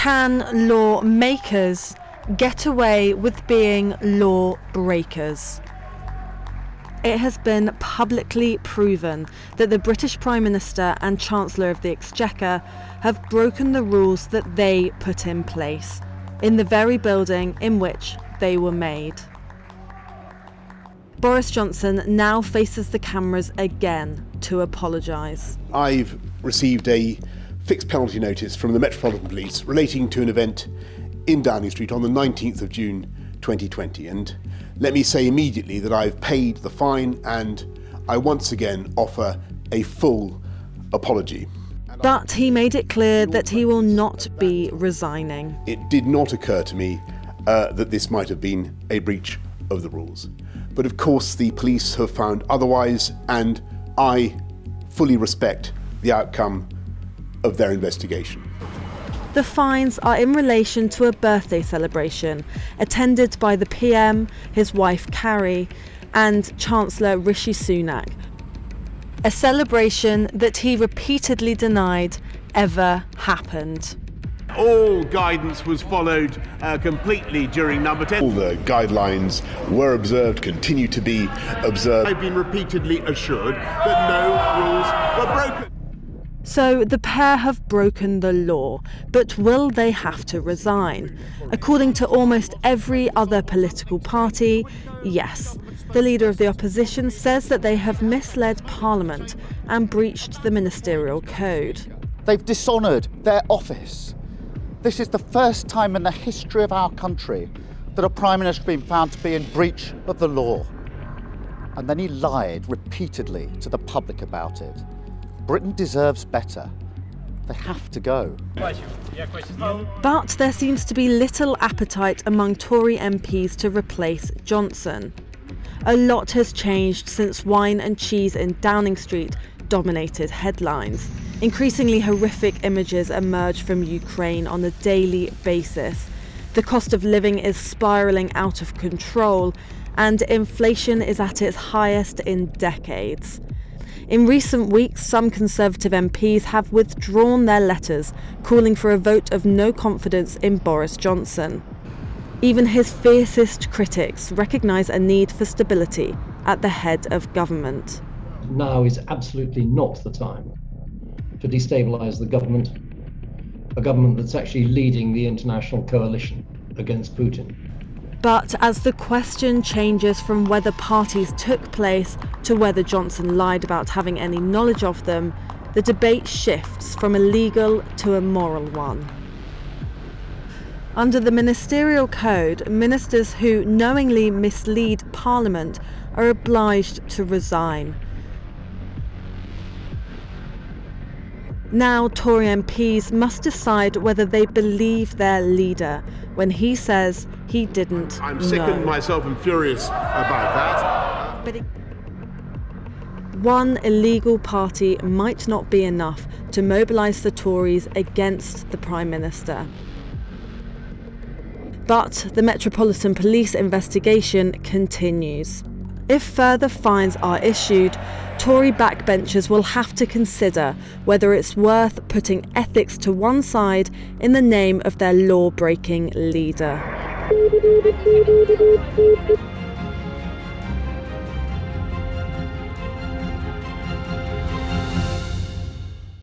Can lawmakers get away with being lawbreakers? It has been publicly proven that the British Prime Minister and Chancellor of the Exchequer have broken the rules that they put in place, in the very building in which they were made. Boris Johnson now faces the cameras again to apologise. I've received a fixed penalty notice from the Metropolitan Police relating to an event in Downing Street on the 19th of June 2020, and let me say immediately that I've paid the fine and I once again offer a full apology. But he made it clear that he will not be resigning. It did not occur to me that this might have been a breach of the rules. But of course the police have found otherwise, and I fully respect the outcome of their investigation. The fines are in relation to a birthday celebration attended by the PM, his wife Carrie, and Chancellor Rishi Sunak. A celebration that he repeatedly denied ever happened. All guidance was followed completely during number 10. All the guidelines were observed, continue to be observed. I've been repeatedly assured that no rules were broken. So the pair have broken the law, but will they have to resign? According to almost every other political party, yes. The leader of the opposition says that they have misled Parliament and breached the ministerial code. They've dishonoured their office. This is the first time in the history of our country that a Prime Minister has been found to be in breach of the law. And then he lied repeatedly to the public about it. Britain deserves better. They have to go. But there seems to be little appetite among Tory MPs to replace Johnson. A lot has changed since wine and cheese in Downing Street dominated headlines. Increasingly horrific images emerge from Ukraine on a daily basis. The cost of living is spiralling out of control, and inflation is at its highest in decades. In recent weeks, some Conservative MPs have withdrawn their letters calling for a vote of no confidence in Boris Johnson. Even his fiercest critics recognise a need for stability at the head of government. Now is absolutely not the time to destabilise the government, a government that's actually leading the international coalition against Putin. But as the question changes from whether parties took place to whether Johnson lied about having any knowledge of them, the debate shifts from a legal to a moral one. Under the ministerial code, ministers who knowingly mislead Parliament are obliged to resign. Now Tory MPs must decide whether they believe their leader when he says he didn't I'm sickened myself and furious about that. But one illegal party might not be enough to mobilise the Tories against the Prime Minister. But the Metropolitan Police investigation continues. If further fines are issued, Tory backbenchers will have to consider whether it's worth putting ethics to one side in the name of their law-breaking leader.